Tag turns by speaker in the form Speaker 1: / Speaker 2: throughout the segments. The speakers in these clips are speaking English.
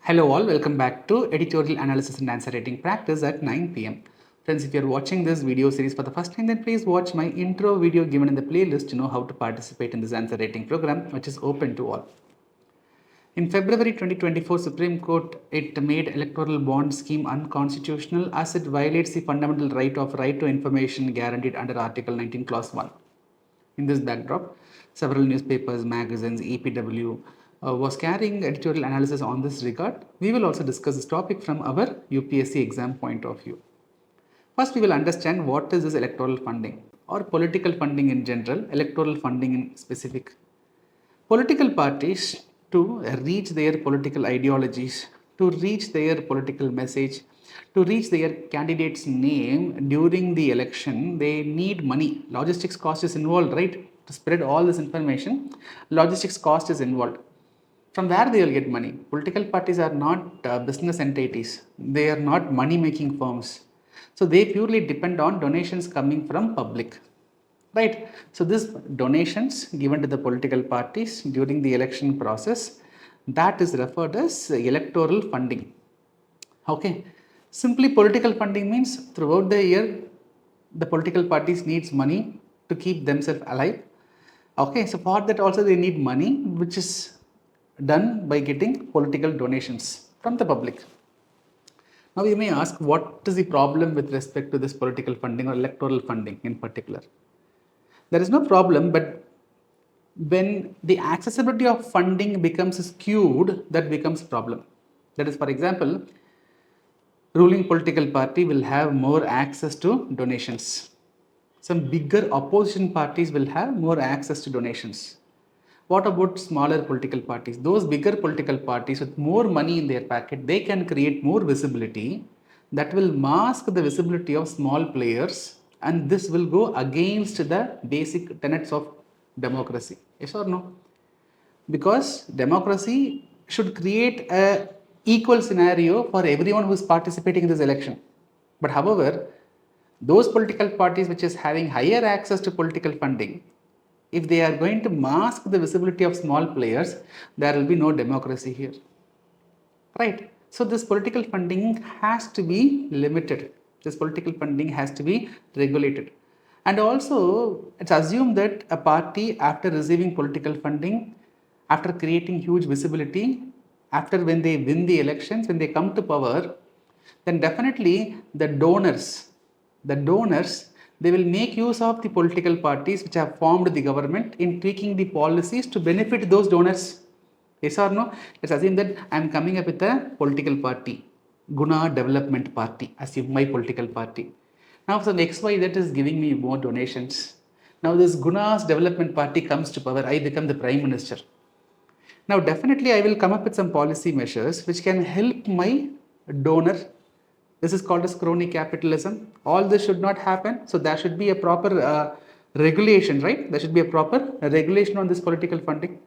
Speaker 1: Hello all, welcome back to Editorial Analysis and Answer Writing Practice at 9 pm. Friends, if you're watching this video series for the first time, then please watch my intro video given in the playlist to know how to participate in this answer writing program, which is open to all. In February 2024, Supreme Court made electoral bond scheme unconstitutional as it violates the fundamental right to information guaranteed under Article 19 Clause 1. In this backdrop, several newspapers, magazines, EPW was carrying editorial analysis on this regard. We will also discuss this topic from our UPSC exam point of view. First, we will understand what is this electoral funding or political funding in general, electoral funding in specific. Political parties, to reach their political ideologies, to reach their political message, to reach their candidate's name during the election, they need money. Logistics cost is involved, right? To spread all this information, logistics cost is involved. From where they will get money? Political parties are not business entities. They are not money-making firms. So they purely depend on donations coming from public. Right. So these donations given to the political parties during the election process, that is referred as electoral funding. Okay. Simply political funding means throughout the year, the political parties needs money to keep themselves alive. Okay. So for that also they need money, which is done by getting political donations from the public. Now you may ask, what is the problem with respect to this political funding or electoral funding in particular? There is no problem, but when the accessibility of funding becomes skewed, that becomes a problem. That is, for example, ruling political party will have more access to donations. Some bigger opposition parties will have more access to donations. What about smaller political parties? Those bigger political parties with more money in their pocket, they can create more visibility that will mask the visibility of small players, and this will go against the basic tenets of democracy. Yes or no? Because democracy should create an equal scenario for everyone who is participating in this election. But however, those political parties which is having higher access to political funding, if they are going to mask the visibility of small players, there will be no democracy here. Right? So this political funding has to be limited. This political funding has to be regulated. And also, it's assumed that a party, after receiving political funding, after creating huge visibility, after when they win the elections, when they come to power, then definitely the donors, they will make use of the political parties which have formed the government in tweaking the policies to benefit those donors. Yes or no? Let's assume that I am coming up with a political party, Guna Development Party, assume my political party. Now, so the XYZ is giving me more donations. Now, this Guna's Development Party comes to power, I become the Prime Minister. Now, definitely, I will come up with some policy measures which can help my donor. This is called as crony capitalism. All this should not happen. So, there should be a proper regulation, right? There should be a proper regulation on this political funding.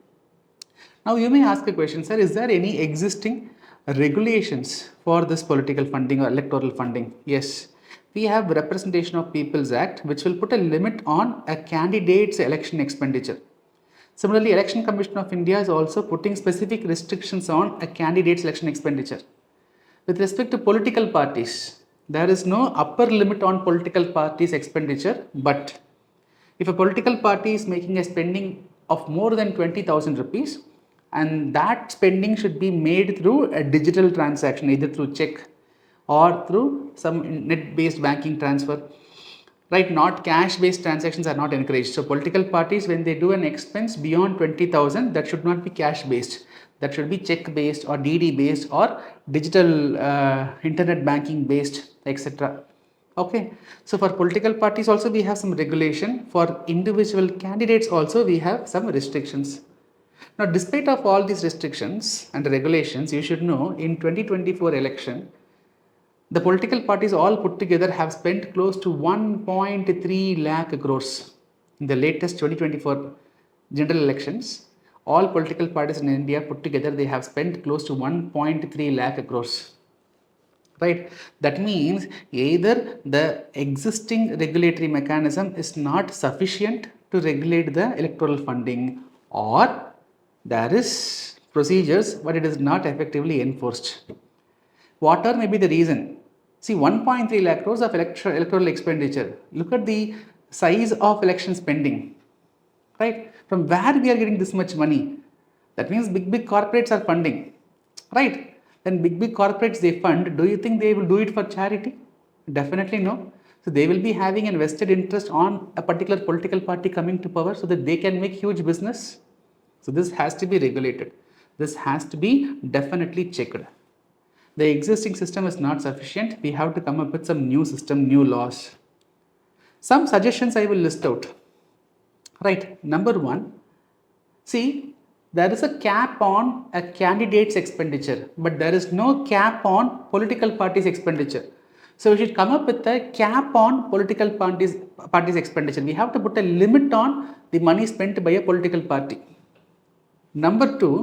Speaker 1: Now, you may ask a question, sir, is there any existing regulations for this political funding or electoral funding? Yes. We have Representation of People's Act, which will put a limit on a candidate's election expenditure. Similarly, Election Commission of India is also putting specific restrictions on a candidate's election expenditure. With respect to political parties, there is no upper limit on political parties' expenditure, but if a political party is making a spending of more than 20,000 rupees, and that spending should be made through a digital transaction, either through check or through some net-based banking transfer, right? Not cash-based transactions are not encouraged. So political parties, when they do an expense beyond 20,000, that should not be cash-based. That should be check-based or DD-based or digital internet banking-based, etc. Okay. So for political parties also we have some regulation. For individual candidates also we have some restrictions. Now, despite of all these restrictions and regulations, you should know in 2024 election, the political parties all put together have spent close to 1.3 lakh crores. In the latest 2024 general elections, all political parties in India put together, they have spent close to 1.3 lakh crores. Right? That means either the existing regulatory mechanism is not sufficient to regulate the electoral funding, or there is procedures, but it is not effectively enforced. What are maybe the reason? See, 1.3 lakh crores of electoral expenditure. Look at the size of election spending, right? From where we are getting this much money? That means big corporates are funding, right? Then big corporates they fund. Do you think they will do it for charity? Definitely no. So they will be having an vested interest on a particular political party coming to power so that they can make huge business. So this has to be regulated. This has to be definitely checked. The existing system is not sufficient. We have to come up with some new system, new laws. Some suggestions I will list out. Right, number one, see, there is a cap on a candidate's expenditure, but there is no cap on political parties' expenditure. So we should come up with a cap on political parties' expenditure. We have to put a limit on the money spent by a political party. Number two,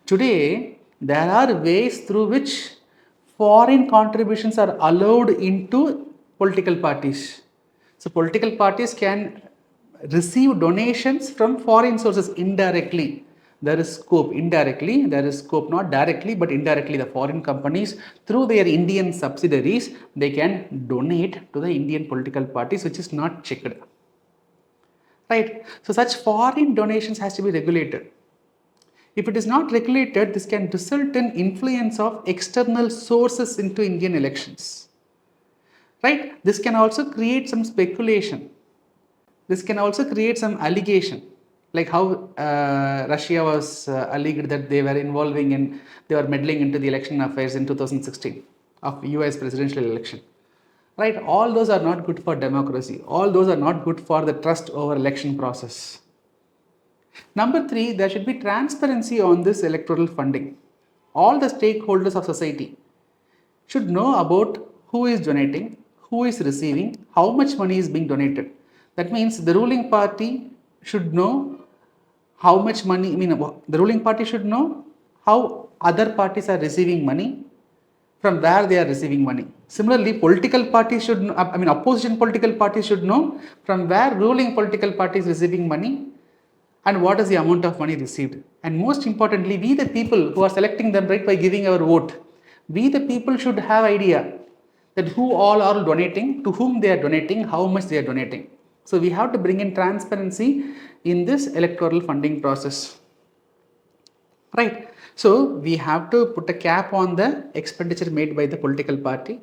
Speaker 1: today there are ways through which foreign contributions are allowed into political parties. So political parties can receive donations from foreign sources indirectly. There is scope indirectly, there is scope not directly but indirectly. The foreign companies through their Indian subsidiaries, they can donate to the Indian political parties, which is not checked. Right? So such foreign donations has to be regulated. If it is not regulated, this can result in influence of external sources into Indian elections. Right? This can also create some speculation. This can also create some allegation, like how Russia was alleged that they were meddling into the election affairs in 2016 of US presidential election. Right? All those are not good for democracy. All those are not good for the trust over election process. Number three, there should be transparency on this electoral funding. All the stakeholders of society should know about who is donating, who is receiving, how much money is being donated. That means the ruling party should know how much money, the ruling party should know how other parties are receiving money, from where they are receiving money. Similarly, political parties should know, opposition political parties should know from where ruling political party is receiving money and what is the amount of money received. And most importantly, we the people who are selecting them, right, by giving our vote, we the people should have idea that who all are donating, to whom they are donating, how much they are donating. So we have to bring in transparency in this electoral funding process. Right. So we have to put a cap on the expenditure made by the political party.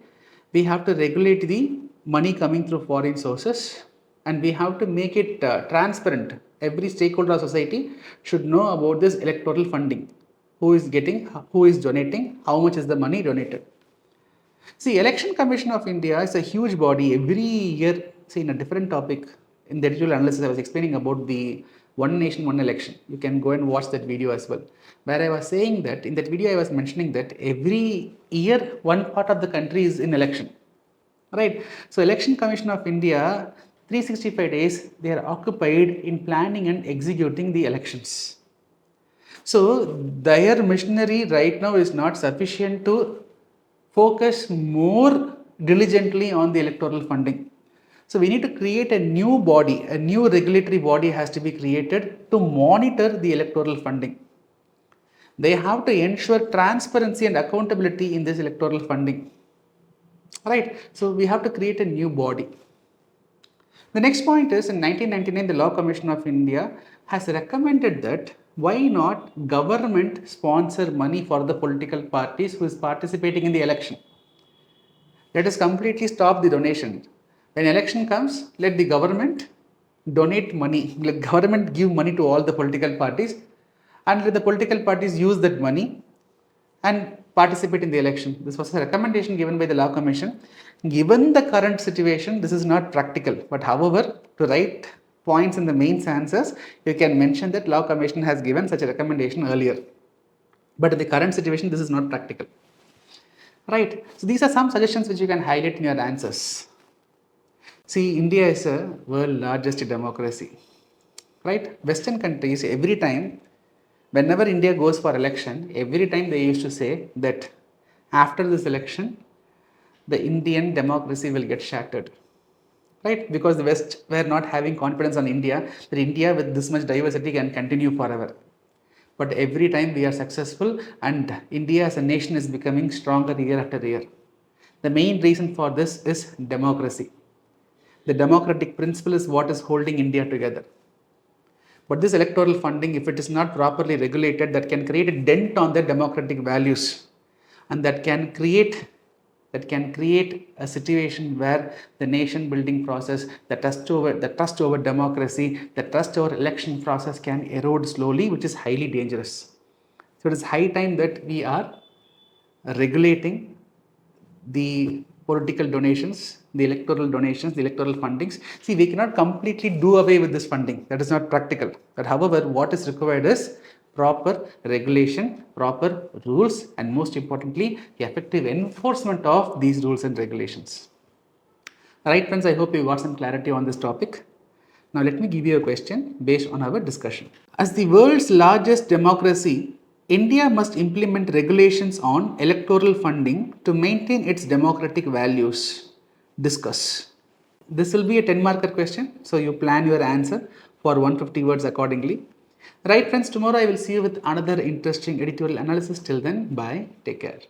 Speaker 1: We have to regulate the money coming through foreign sources, and we have to make it transparent. Every stakeholder of society should know about this electoral funding. Who is getting, who is donating, how much is the money donated. See, Election Commission of India is a huge body. Every year, see, in a different topic, in the editorial analysis, I was explaining about the One Nation, One Election. You can go and watch that video as well. Where I was saying that, in that video, I was mentioning that every year, one part of the country is in election. Right? So, Election Commission of India, 365 days, they are occupied in planning and executing the elections. So, their machinery right now is not sufficient to focus more diligently on the electoral funding. So we need to create a new body, a new regulatory body has to be created to monitor the electoral funding. They have to ensure transparency and accountability in this electoral funding. Right? So we have to create a new body. The next point is, in 1999, the Law Commission of India has recommended that why not government sponsor money for the political parties who is participating in the election. Let us completely stop the donation. When election comes, let the government donate money. Let government give money to all the political parties and let the political parties use that money and participate in the election. This was a recommendation given by the Law Commission. Given the current situation, this is not practical. But however, to write points in the main answers, you can mention that Law Commission has given such a recommendation earlier. But in the current situation, this is not practical. Right. So these are some suggestions which you can highlight in your answers. See, India is a world largest democracy. Right? Western countries, every time, whenever India goes for election, every time they used to say that after this election, the Indian democracy will get shattered. Right? Because the West were not having confidence on India, that India with this much diversity can continue forever. but every time we are successful and India as a nation is becoming stronger year after year. The main reason for this is democracy. The democratic principle is what is holding India together. But this electoral funding, if it is not properly regulated, that can create a dent on the democratic values, and that can create a situation where the nation building process, the trust over democracy, the trust over election process can erode slowly, which is highly dangerous. So it is high time that we are regulating the political donations, the electoral donations, the electoral fundings. See, we cannot completely do away with this funding. That is not practical. But however, what is required is proper regulation, proper rules, and most importantly, the effective enforcement of these rules and regulations. Alright friends, I hope you got some clarity on this topic. Now let me give you a question based on our discussion. As the world's largest democracy, India must implement regulations on electoral funding to maintain its democratic values. Discuss. This will be a 10-marker question, so you plan your answer for 150 words accordingly. Right friends, tomorrow I will see you with another interesting editorial analysis. Till then, bye, take care.